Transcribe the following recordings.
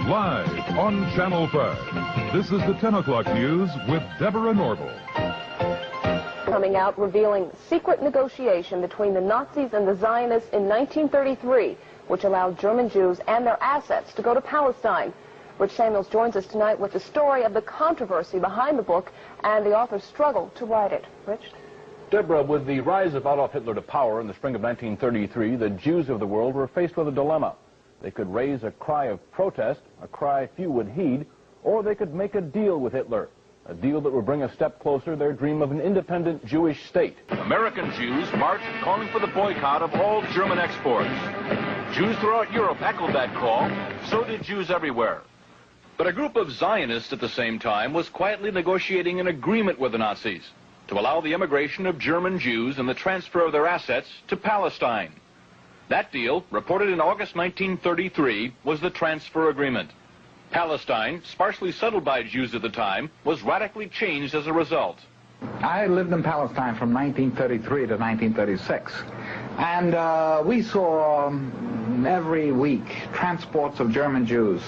Live on Channel 5. This is the 10 o'clock news with Deborah Norville. Coming out revealing secret negotiation between the Nazis and the Zionists in 1933, which allowed German Jews and their assets to go to Palestine. Rich Samuels joins us tonight with the story of the controversy behind the book and the author's struggle to write it. Rich? Deborah, with the rise of Adolf Hitler to power in the spring of 1933, the Jews of the world were faced with a dilemma. They could raise a cry of protest, a cry few would heed, or they could make a deal with Hitler, a deal that would bring a step closer their dream of an independent Jewish state. American Jews marched calling for the boycott of all German exports. Jews throughout Europe echoed that call, so did Jews everywhere. But a group of Zionists at the same time was quietly negotiating an agreement with the Nazis to allow the immigration of German Jews and the transfer of their assets to Palestine. That deal, reported in August 1933, was the transfer agreement. Palestine, sparsely settled by Jews at the time, was radically changed as a result. I lived in Palestine from 1933 to 1936, and we saw every week transports of German Jews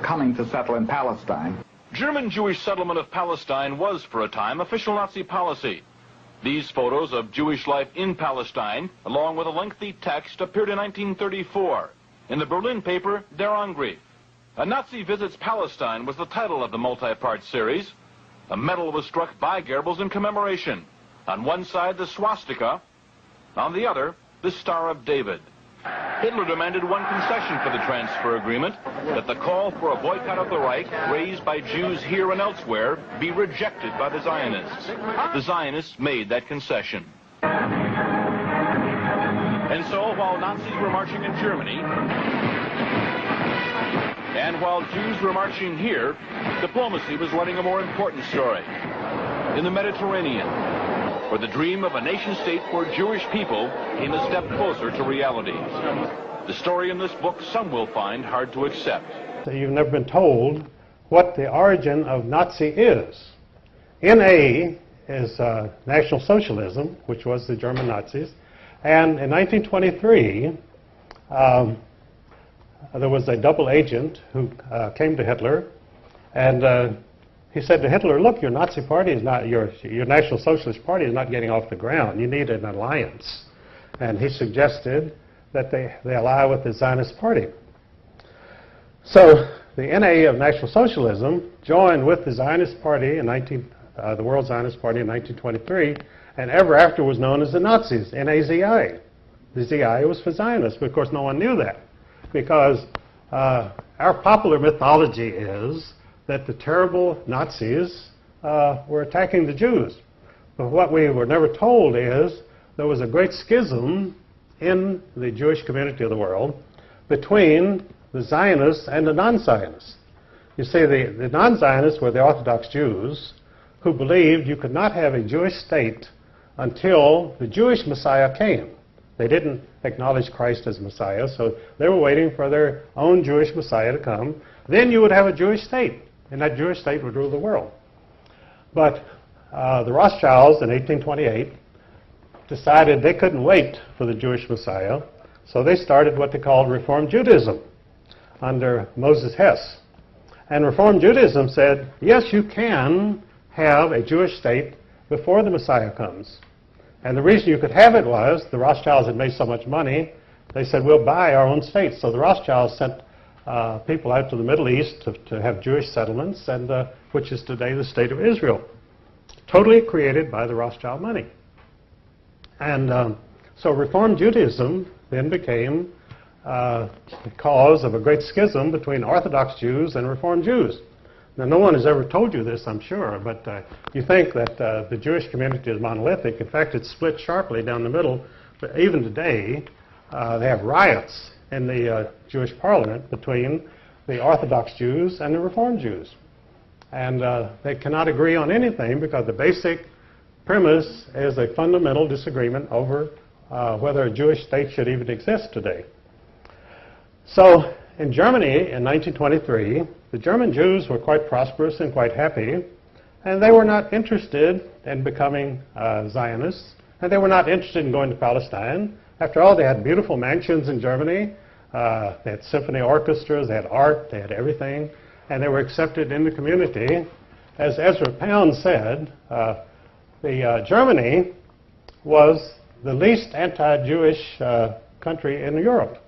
coming to settle in Palestine. German Jewish settlement of Palestine was, for a time, official Nazi policy. These photos of Jewish life in Palestine, along with a lengthy text, appeared in 1934 in the Berlin paper Der Angriff. A Nazi Visits Palestine was the title of the multi-part series. A medal was struck by Goebbels in commemoration. On one side, the swastika. On the other, the Star of David. Hitler demanded one concession for the transfer agreement, that the call for a boycott of the Reich, raised by Jews here and elsewhere, be rejected by the Zionists. The Zionists made that concession. And so, while Nazis were marching in Germany, and while Jews were marching here, diplomacy was running a more important story. In the Mediterranean, where the dream of a nation-state for Jewish people came a step closer to reality. The story in this book some will find hard to accept. So you've never been told what the origin of Nazi is. NA is National Socialism, which was the German Nazis. And in 1923, there was a double agent who came to Hitler, and he said to Hitler, look, your Nazi party is not, your National Socialist Party is not getting off the ground. You need an alliance. And he suggested that they ally with the Zionist Party. So the NA of National Socialism joined with the Zionist Party in the World Zionist Party in 1923, and ever after was known as the Nazis, NAZI. The ZI was for Zionists, but of course no one knew that, because our popular mythology is that the terrible Nazis were attacking the Jews. But what we were never told is there was a great schism in the Jewish community of the world between the Zionists and the non-Zionists. You see, the non-Zionists were the Orthodox Jews who believed you could not have a Jewish state until the Jewish Messiah came. They didn't acknowledge Christ as Messiah, so they were waiting for their own Jewish Messiah to come. Then you would have a Jewish state, and that Jewish state would rule the world. But the Rothschilds in 1828 decided they couldn't wait for the Jewish Messiah, so they started what they called Reform Judaism under Moses Hess. And Reform Judaism said, yes, you can have a Jewish state before the Messiah comes. And the reason you could have it was the Rothschilds had made so much money, they said, we'll buy our own state. So the Rothschilds sent people out to the Middle East to have Jewish settlements, and which is today the State of Israel, totally created by the Rothschild money. And so Reform Judaism then became the cause of a great schism between Orthodox Jews and Reform Jews. Now, no one has ever told you this, I'm sure, but you think that the Jewish community is monolithic. In fact, it's split sharply down the middle. But even today, they have riots in the Jewish parliament between the Orthodox Jews and the Reform Jews. And they cannot agree on anything because the basic premise is a fundamental disagreement over whether a Jewish state should even exist today. So in Germany in 1923, the German Jews were quite prosperous and quite happy, and they were not interested in becoming Zionists, and they were not interested in going to Palestine. After all, they had beautiful mansions in Germany. They had symphony orchestras, they had art, they had everything, and they were accepted in the community. As Ezra Pound said, Germany was the least anti-Jewish country in Europe.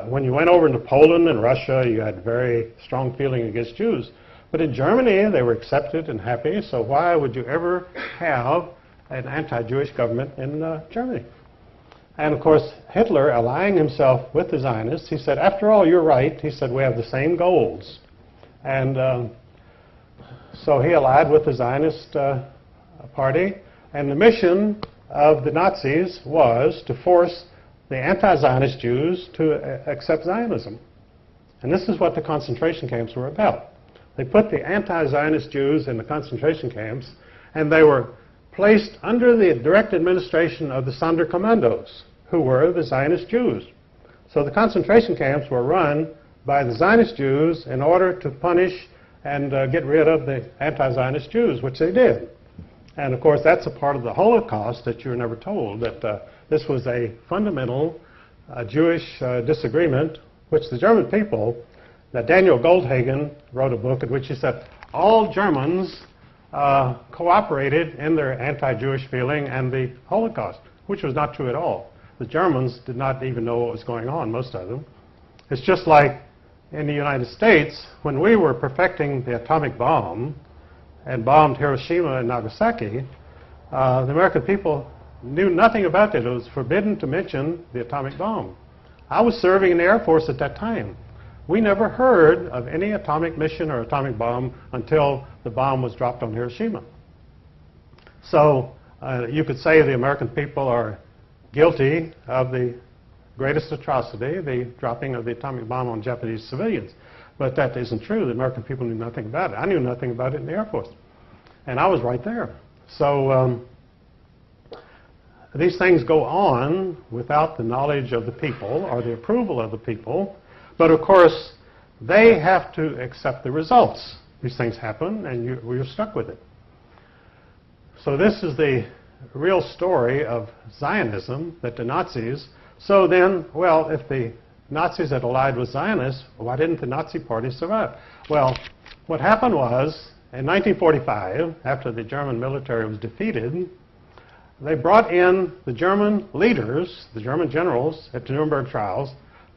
When you went over into Poland and Russia, you had very strong feeling against Jews. But in Germany, they were accepted and happy, so why would you ever have an anti-Jewish government in Germany? And of course, Hitler, allying himself with the Zionists, he said, after all, you're right. He said, we have the same goals. And so he allied with the Zionist party, and the mission of the Nazis was to force the anti-Zionist Jews to accept Zionism. And this is what the concentration camps were about. They put the anti-Zionist Jews in the concentration camps, and they were placed under the direct administration of the Sonderkommandos, who were the Zionist Jews. So the concentration camps were run by the Zionist Jews in order to punish and get rid of the anti-Zionist Jews, which they did. And of course, that's a part of the Holocaust that you were never told, that this was a fundamental Jewish disagreement, which the German people, that Daniel Goldhagen wrote a book in which he said all Germans cooperated in their anti-Jewish feeling and the Holocaust, which was not true at all. The Germans did not even know what was going on, most of them. It's just like in the United States, when we were perfecting the atomic bomb and bombed Hiroshima and Nagasaki, the American people knew nothing about it. It was forbidden to mention the atomic bomb. I was serving in the Air Force at that time. We never heard of any atomic mission or atomic bomb until the bomb was dropped on Hiroshima. So you could say the American people are guilty of the greatest atrocity, the dropping of the atomic bomb on Japanese civilians. But that isn't true. The American people knew nothing about it. I knew nothing about it in the Air Force. And I was right there. So these things go on without the knowledge of the people or the approval of the people. But of course, they have to accept the results. These things happen, and you're stuck with it. So this is the real story of Zionism, that the Nazis. So then, well, if the Nazis had allied with Zionists, why didn't the Nazi Party survive? Well, what happened was, in 1945, after the German military was defeated, they brought in the German leaders, the German generals, at the Nuremberg trials,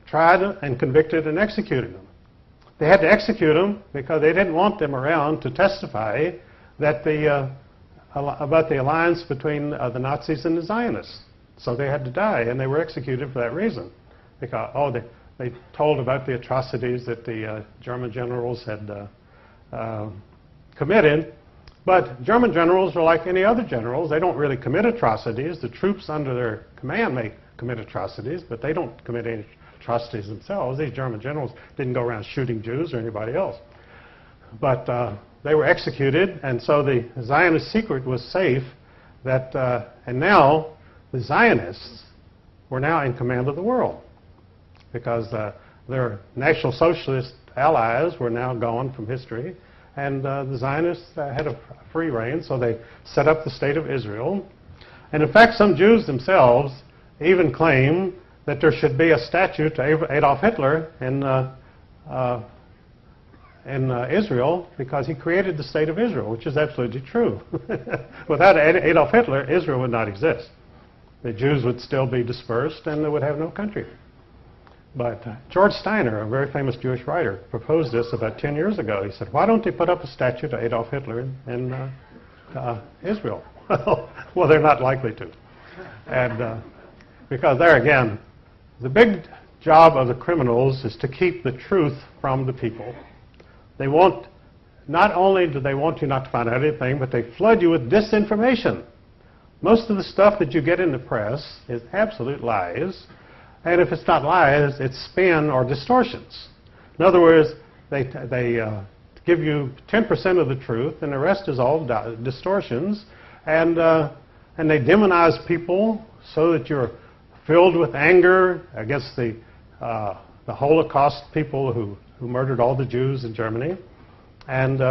tried and convicted and executed them. They had to execute them because they didn't want them around to testify that about the alliance between the Nazis and the Zionists. So they had to die, and they were executed for that reason. Because, they told about the atrocities that the German generals had committed. But German generals are like any other generals. They don't really commit atrocities. The troops under their command may commit atrocities, but they don't commit any atrocities themselves. These German generals didn't go around shooting Jews or anybody else. But they were executed, and so the Zionist secret was safe. And now the Zionists were now in command of the world because their National Socialist allies were now gone from history, and the Zionists had a free reign, so they set up the State of Israel. And in fact, some Jews themselves even claim that there should be a statue to Adolf Hitler in Israel because he created the State of Israel, which is absolutely true. Without Adolf Hitler, Israel would not exist. The Jews would still be dispersed and they would have no country. But George Steiner, a very famous Jewish writer, proposed this about 10 years ago. He said, why don't they put up a statue to Adolf Hitler in Israel? Well, they're not likely to. And because there again, the big job of the criminals is to keep the truth from the people. They want, not only do they want you not to find out anything, but they flood you with disinformation. Most of the stuff that you get in the press is absolute lies. And if it's not lies, it's spin or distortions. In other words, they give you 10% of the truth, and the rest is all distortions. And they demonize people so that you're filled with anger against the Holocaust people who murdered all the Jews in Germany. And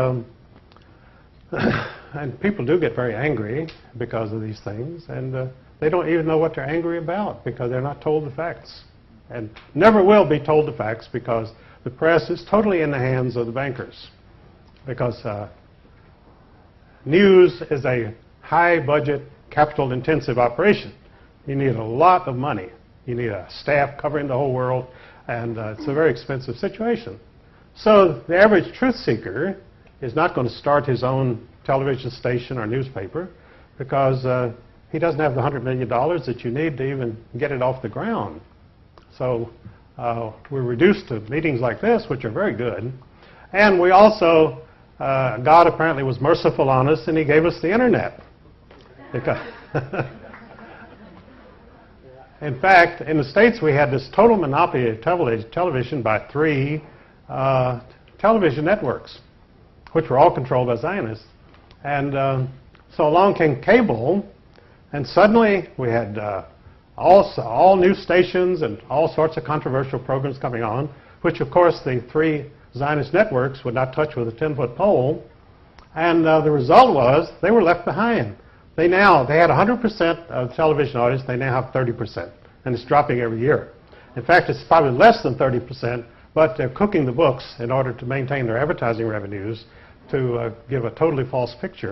people do get very angry because of these things. And they don't even know what they're angry about because they're not told the facts. and never will be told the facts, because the press is totally in the hands of the bankers. Because news is a high-budget, capital-intensive operation. You need a lot of money. You need a staff covering the whole world, and it's a very expensive situation. So the average truth seeker is not going to start his own television station or newspaper, because he doesn't have the $100 million that you need to even get it off the ground. So we're reduced to meetings like this, which are very good. And we also, God apparently was merciful on us, and he gave us the internet. Because in fact, in the States, we had this total monopoly of television by 3 television networks, which were all controlled by Zionists. And so along came cable, and suddenly we had all new stations and all sorts of controversial programs coming on, which of course the 3 Zionist networks would not touch with a 10-foot pole. And the result was they were left behind. They had 100% of the television audience. They now have 30%, and it's dropping every year. In fact, it's probably less than 30%, but they're cooking the books in order to maintain their advertising revenues to give a totally false picture.